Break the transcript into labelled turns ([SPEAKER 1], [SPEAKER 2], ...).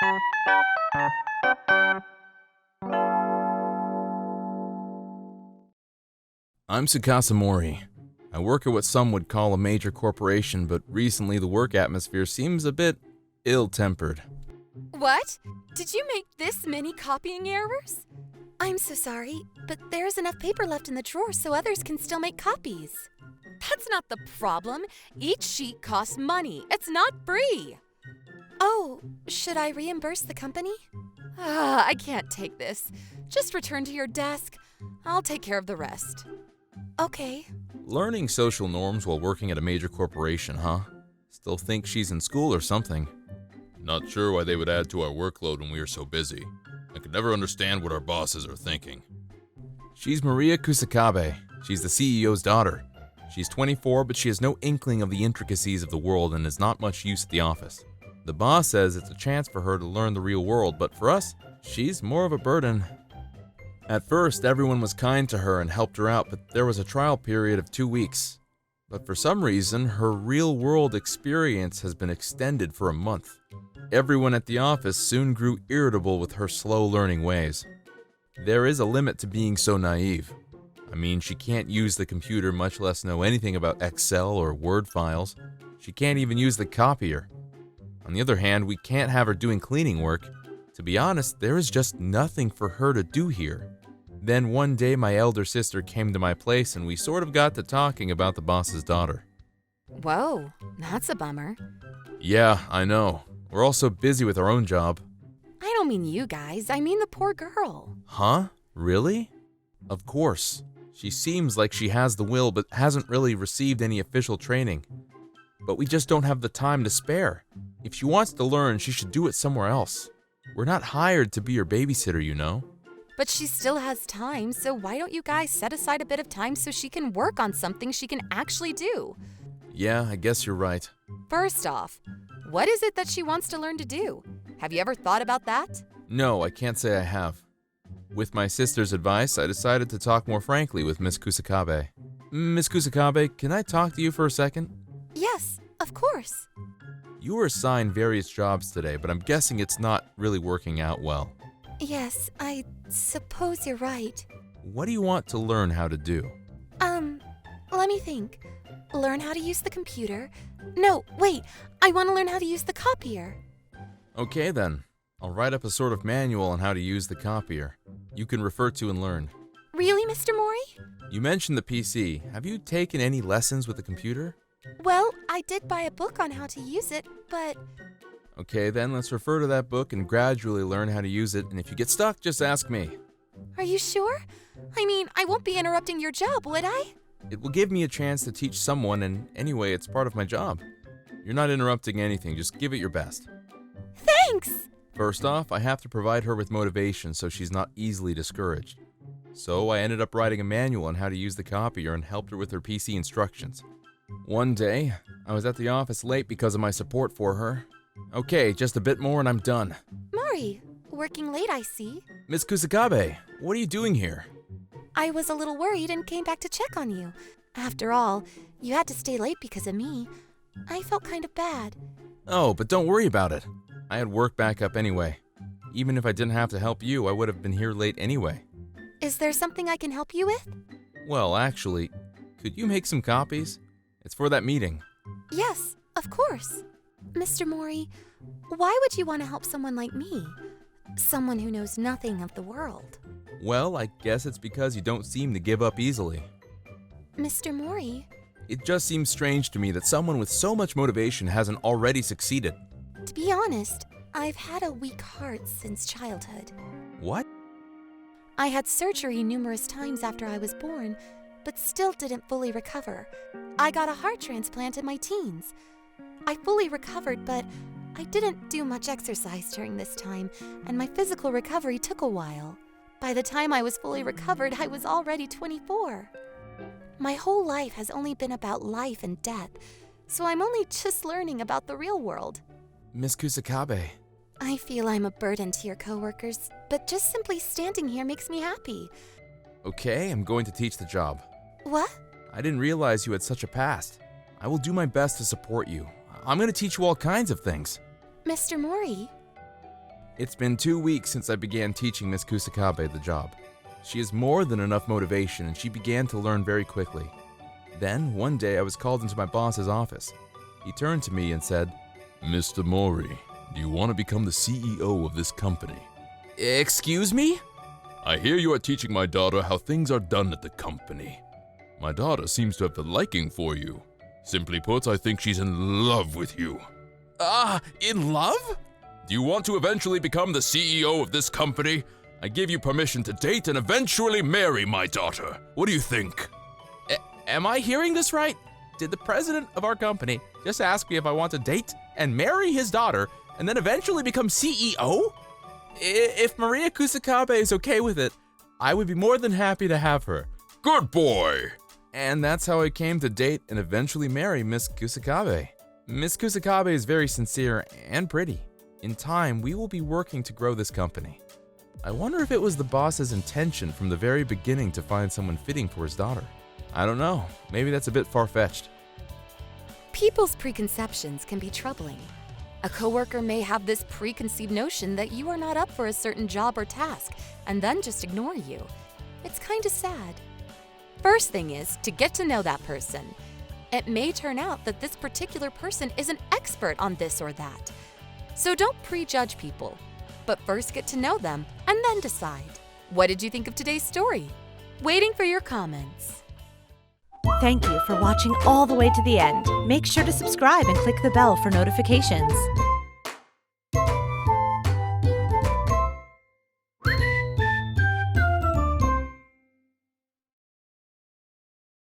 [SPEAKER 1] I'm Tsukasa Mori. I work at what some would call a major corporation, but recently the work atmosphere seems a bit ill-tempered.
[SPEAKER 2] What? Did you make this many copying errors? I'm so sorry, but there's enough paper left in the drawer so others can still make copies. That's not the problem. Each sheet costs money. It's not free. Oh, should I reimburse the company? I can't take this. Just return to your desk. I'll take care of the rest. Okay.
[SPEAKER 1] Learning social norms while working at a major corporation, huh? Still think she's in school or something.
[SPEAKER 3] Not sure why they would add to our workload when we are so busy. I could never understand what our bosses are thinking.
[SPEAKER 1] She's Maria Kusakabe. She's the CEO's daughter. She's 24, but she has no inkling of the intricacies of the world and is not much use at the office. The boss says it's a chance for her to learn the real world, but for us, she's more of a burden. At first, everyone was kind to her and helped her out, but there was a trial period of 2 weeks. But for some reason, her real-world experience has been extended for a month. Everyone at the office soon grew irritable with her slow learning ways. There is a limit to being so naive. I mean, she can't use the computer, much less know anything about Excel or Word files. She can't even use the copier. On the other hand, we can't have her doing cleaning work. To be honest, there is just nothing for her to do here. Then one day my elder sister came to my place and we sort of got to talking about the boss's daughter.
[SPEAKER 2] Whoa, that's a bummer.
[SPEAKER 1] Yeah, I know. We're all so busy with our own job.
[SPEAKER 2] I don't mean you guys, I mean the poor girl.
[SPEAKER 1] Huh? Really? Of course. She seems like she has the will but hasn't really received any official training. But we just don't have the time to spare. If she wants to learn, she should do it somewhere else. We're not hired to be her babysitter, you know.
[SPEAKER 2] But she still has time, so why don't you guys set aside a bit of time so she can work on something she can actually do?
[SPEAKER 1] Yeah, I guess you're right.
[SPEAKER 2] First off, what is it that she wants to learn to do? Have you ever thought about that?
[SPEAKER 1] No, I can't say I have. With my sister's advice, I decided to talk more frankly with Miss Kusakabe. Miss Kusakabe, can I talk to you for a second?
[SPEAKER 2] Yes, of course.
[SPEAKER 1] You were assigned various jobs today, but I'm guessing it's not really working out well.
[SPEAKER 2] Yes, I suppose you're right.
[SPEAKER 1] What do you want to learn how to do?
[SPEAKER 2] Let me think. Learn how to use the computer. No, wait, I want to learn how to use the copier.
[SPEAKER 1] Okay then. I'll write up a sort of manual on how to use the copier. You can refer to and learn.
[SPEAKER 2] Really, Mr. Mori?
[SPEAKER 1] You mentioned the PC. Have you taken any lessons with the computer?
[SPEAKER 2] Well, I did buy a book on how to use it, but...
[SPEAKER 1] Okay then, let's refer to that book and gradually learn how to use it, and if you get stuck, just ask me.
[SPEAKER 2] Are you sure? I mean, I won't be interrupting your job, would I?
[SPEAKER 1] It will give me a chance to teach someone, and anyway, it's part of my job. You're not interrupting anything, just give it your best.
[SPEAKER 2] Thanks!
[SPEAKER 1] First off, I have to provide her with motivation so she's not easily discouraged. So I ended up writing a manual on how to use the copier and helped her with her PC instructions. One day, I was at the office late because of my support for her. Okay, just a bit more and I'm done.
[SPEAKER 2] Mori, working late, I see.
[SPEAKER 1] Miss Kusakabe, what are you doing here?
[SPEAKER 2] I was a little worried and came back to check on you. After all, you had to stay late because of me. I felt kind of bad.
[SPEAKER 1] Oh, but don't worry about it. I had work back up anyway. Even if I didn't have to help you, I would have been here late anyway.
[SPEAKER 2] Is there something I can help you with?
[SPEAKER 1] Well, actually, could you make some copies? It's for that meeting.
[SPEAKER 2] Yes, of course. Mr. Mori, why would you want to help someone like me? Someone who knows nothing of the world.
[SPEAKER 1] Well, I guess it's because you don't seem to give up easily.
[SPEAKER 2] Mr. Mori?
[SPEAKER 1] It just seems strange to me that someone with so much motivation hasn't already succeeded.
[SPEAKER 2] To be honest, I've had a weak heart since childhood.
[SPEAKER 1] What?
[SPEAKER 2] I had surgery numerous times after I was born, but still didn't fully recover. I got a heart transplant in my teens. I fully recovered, but I didn't do much exercise during this time, and my physical recovery took a while. By the time I was fully recovered, I was already 24. My whole life has only been about life and death, so I'm only just learning about the real world.
[SPEAKER 1] Miss Kusakabe.
[SPEAKER 2] I feel I'm a burden to your coworkers, but just simply standing here makes me happy.
[SPEAKER 1] Okay, I'm going to teach the job.
[SPEAKER 2] What?
[SPEAKER 1] I didn't realize you had such a past. I will do my best to support you. I'm going to teach you all kinds of things.
[SPEAKER 2] Mr. Mori?
[SPEAKER 1] It's been 2 weeks since I began teaching Miss Kusakabe the job. She has more than enough motivation and she began to learn very quickly. Then, one day I was called into my boss's office. He turned to me and said,
[SPEAKER 3] Mr. Mori, do you want to become the CEO of this company?
[SPEAKER 1] "Excuse me?"
[SPEAKER 3] I hear you are teaching my daughter how things are done at the company. My daughter seems to have the liking for you. Simply put, I think she's in love with you.
[SPEAKER 1] In love?
[SPEAKER 3] Do you want to eventually become the CEO of this company? I give you permission to date and eventually marry my daughter. What do you think?
[SPEAKER 1] Am I hearing this right? Did the president of our company just ask me if I want to date and marry his daughter and then eventually become CEO? If Maria Kusakabe is okay with it, I would be more than happy to have her.
[SPEAKER 3] Good boy!
[SPEAKER 1] And that's how I came to date and eventually marry Miss Kusakabe. Miss Kusakabe is very sincere and pretty. In time, we will be working to grow this company. I wonder if it was the boss's intention from the very beginning to find someone fitting for his daughter. I don't know. Maybe that's a bit far-fetched.
[SPEAKER 2] People's preconceptions can be troubling. A coworker may have this preconceived notion that you are not up for a certain job or task and then just ignore you. It's kind of sad. First thing is to get to know that person. It may turn out that this particular person is an expert on this or that. So don't prejudge people, but first get to know them and then decide. What did you think of today's story? Waiting for your comments.
[SPEAKER 4] Thank you for watching all the way to the end. Make sure to subscribe and click the bell for notifications.